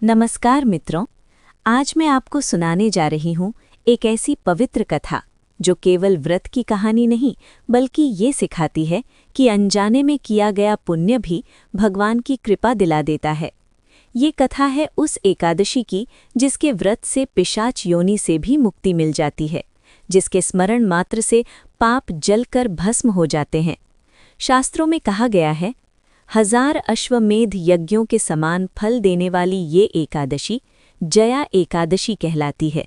नमस्कार मित्रों, आज मैं आपको सुनाने जा रही हूँ एक ऐसी पवित्र कथा जो केवल व्रत की कहानी नहीं बल्कि ये सिखाती है कि अनजाने में किया गया पुण्य भी भगवान की कृपा दिला देता है। ये कथा है उस एकादशी की जिसके व्रत से पिशाच योनि से भी मुक्ति मिल जाती है, जिसके स्मरण मात्र से पाप जलकर भस्म हो जाते हैं। शास्त्रों में कहा गया है, 1000 अश्वमेध यज्ञों के समान फल देने वाली ये एकादशी जया एकादशी कहलाती है।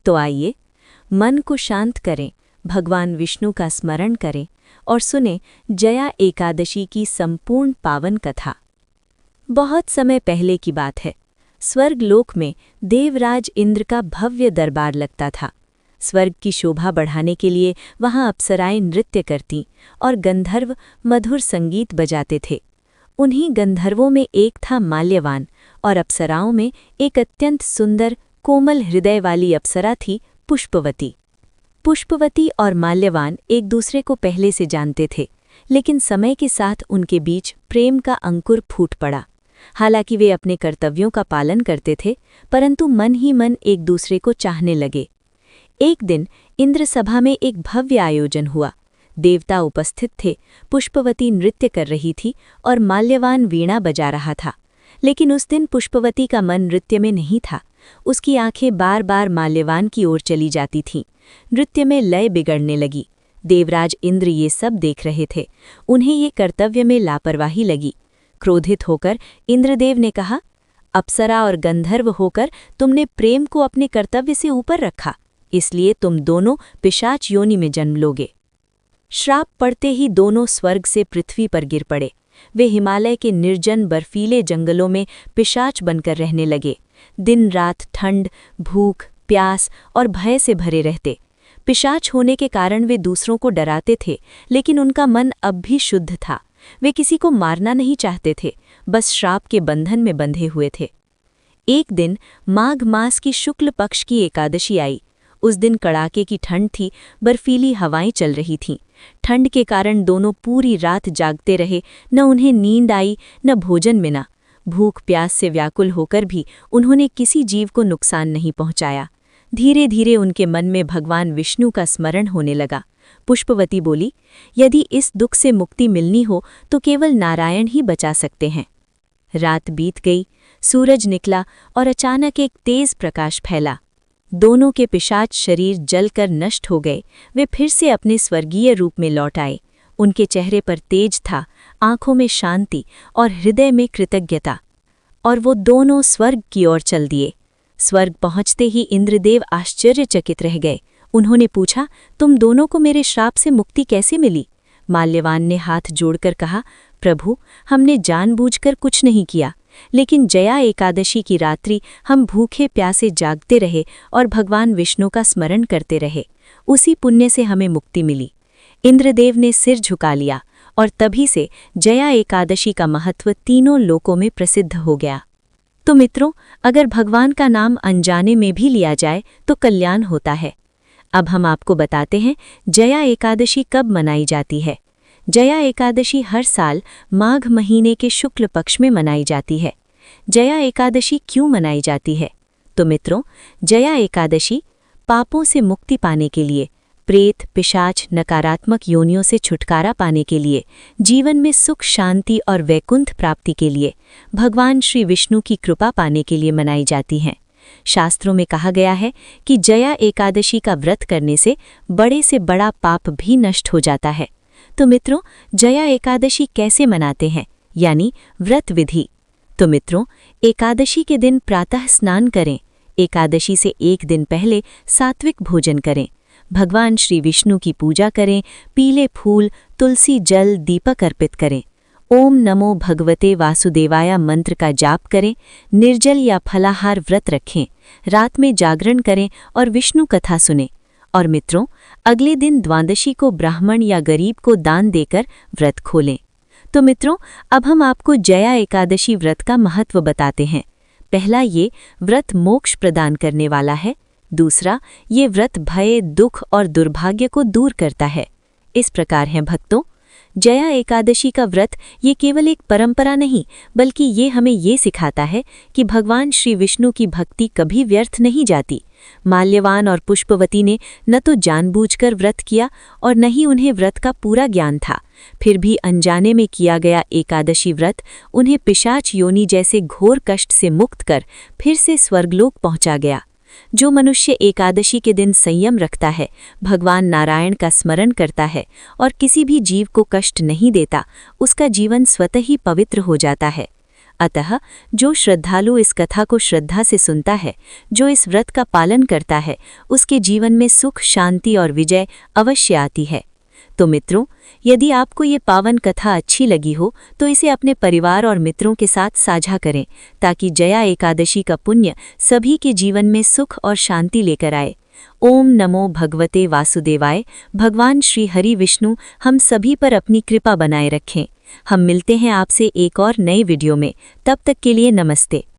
तो आइए मन को शांत करें, भगवान विष्णु का स्मरण करें और सुने जया एकादशी की संपूर्ण पावन कथा। बहुत समय पहले की बात है। स्वर्गलोक में देवराज इंद्र का भव्य दरबार लगता था। स्वर्ग की शोभा बढ़ाने के लिए वहां अप्सराएं नृत्य करतीं और गंधर्व मधुर संगीत बजाते थे। उन्हीं गंधर्वों में एक था माल्यवान और अप्सराओं में एक अत्यंत सुंदर कोमल हृदय वाली अप्सरा थी पुष्पवती। पुष्पवती और माल्यवान एक दूसरे को पहले से जानते थे, लेकिन समय के साथ उनके बीच प्रेम का अंकुर फूट पड़ा। हालांकि वे अपने कर्तव्यों का पालन करते थे, परंतु मन ही मन एक दूसरे को चाहने लगे। एक दिन इंद्र सभा में एक भव्य आयोजन हुआ। देवता उपस्थित थे, पुष्पवती नृत्य कर रही थी और माल्यवान वीणा बजा रहा था। लेकिन उस दिन पुष्पवती का मन नृत्य में नहीं था। उसकी आंखें बार बार माल्यवान की ओर चली जाती थीं। नृत्य में लय बिगड़ने लगी। देवराज इंद्र ये सब देख रहे थे। उन्हें ये कर्तव्य में लापरवाही लगी। क्रोधित होकर इंद्रदेव ने कहा, अप्सरा और गंधर्व होकर तुमने प्रेम को अपने कर्तव्य से ऊपर रखा, इसलिए तुम दोनों पिशाच योनि में जन्म लोगे। श्राप पड़ते ही दोनों स्वर्ग से पृथ्वी पर गिर पड़े। वे हिमालय के निर्जन बर्फीले जंगलों में पिशाच बनकर रहने लगे। दिन रात ठंड, भूख, प्यास और भय से भरे रहते। पिशाच होने के कारण वे दूसरों को डराते थे, लेकिन उनका मन अब भी शुद्ध था। वे किसी को मारना नहीं चाहते थे, बस श्राप के बंधन में बंधे हुए थे। एक दिन माघ मास की शुक्ल पक्ष की एकादशी आई। उस दिन कड़ाके की ठंड थी, बर्फीली हवाएं चल रही थीं। ठंड के कारण दोनों पूरी रात जागते रहे। न उन्हें नींद आई, न भोजन मिला। भूख प्यास से व्याकुल होकर भी उन्होंने किसी जीव को नुकसान नहीं पहुंचाया। धीरे धीरे उनके मन में भगवान विष्णु का स्मरण होने लगा। पुष्पवती बोली, यदि इस दुख से मुक्ति मिलनी हो तो केवल नारायण ही बचा सकते हैं। रात बीत गई, सूरज निकला और अचानक एक तेज प्रकाश फैला। दोनों के पिशाच शरीर जलकर नष्ट हो गए। वे फिर से अपने स्वर्गीय रूप में लौट आए। उनके चेहरे पर तेज था, आंखों में शांति और हृदय में कृतज्ञता। और वो दोनों स्वर्ग की ओर चल दिए। स्वर्ग पहुंचते ही इंद्रदेव आश्चर्यचकित रह गए। उन्होंने पूछा, तुम दोनों को मेरे श्राप से मुक्ति कैसे मिली? माल्यवान ने हाथ जोड़कर कहा, प्रभु, हमने जानबूझकर कुछ नहीं किया, लेकिन जया एकादशी की रात्रि हम भूखे प्यासे जागते रहे और भगवान विष्णु का स्मरण करते रहे। उसी पुण्य से हमें मुक्ति मिली। इंद्रदेव ने सिर झुका लिया और तभी से जया एकादशी का महत्व तीनों लोकों में प्रसिद्ध हो गया। तो मित्रों, अगर भगवान का नाम अनजाने में भी लिया जाए तो कल्याण होता है। अब हम आपको बताते हैं जया एकादशी कब मनाई जाती है। जया एकादशी हर साल माघ महीने के शुक्ल पक्ष में मनाई जाती है। जया एकादशी क्यों मनाई जाती है? तो मित्रों, जया एकादशी पापों से मुक्ति पाने के लिए, प्रेत पिशाच नकारात्मक योनियों से छुटकारा पाने के लिए, जीवन में सुख शांति और वैकुंठ प्राप्ति के लिए, भगवान श्री विष्णु की कृपा पाने के लिए मनाई जाती हैं। शास्त्रों में कहा गया है कि जया एकादशी का व्रत करने से बड़े से बड़ा पाप भी नष्ट हो जाता है। तो मित्रों, जया एकादशी कैसे मनाते हैं, यानी व्रत विधि? तो मित्रों, एकादशी के दिन प्रातः स्नान करें। एकादशी से एक दिन पहले सात्विक भोजन करें। भगवान श्री विष्णु की पूजा करें। पीले फूल, तुलसी जल, दीपक अर्पित करें। ओम नमो भगवते वासुदेवाय मंत्र का जाप करें। निर्जल या फलाहार व्रत रखें। रात में जागरण करें और विष्णु कथा सुनें। और मित्रों, अगले दिन द्वादशी को ब्राह्मण या गरीब को दान देकर व्रत खोलें। तो मित्रों, अब हम आपको जया एकादशी व्रत का महत्व बताते हैं। पहला, ये व्रत मोक्ष प्रदान करने वाला है। दूसरा, ये व्रत भय, दुख और दुर्भाग्य को दूर करता है। इस प्रकार है भक्तों, जया एकादशी का व्रत ये केवल एक परंपरा नहीं, बल्कि ये हमें ये सिखाता है कि भगवान श्री विष्णु की भक्ति कभी व्यर्थ नहीं जाती। माल्यवान और पुष्पवती ने न तो जानबूझकर व्रत किया और न ही उन्हें व्रत का पूरा ज्ञान था, फिर भी अनजाने में किया गया एकादशी व्रत उन्हें पिशाच योनि जैसे घोर कष्ट से मुक्त कर फिर से स्वर्गलोक पहुंचा गया। जो मनुष्य एकादशी के दिन संयम रखता है, भगवान नारायण का स्मरण करता है और किसी भी जीव को कष्ट नहीं देता, उसका जीवन स्वतः ही पवित्र हो जाता है। अतः जो श्रद्धालु इस कथा को श्रद्धा से सुनता है, जो इस व्रत का पालन करता है, उसके जीवन में सुख, शांति और विजय अवश्य आती है। तो मित्रों, यदि आपको ये पावन कथा अच्छी लगी हो तो इसे अपने परिवार और मित्रों के साथ साझा करें, ताकि जया एकादशी का पुण्य सभी के जीवन में सुख और शांति लेकर आए। ओम नमो भगवते वासुदेवाय। भगवान श्री हरि विष्णु हम सभी पर अपनी कृपा बनाए रखें। हम मिलते हैं आपसे एक और नए वीडियो में। तब तक के लिए नमस्ते।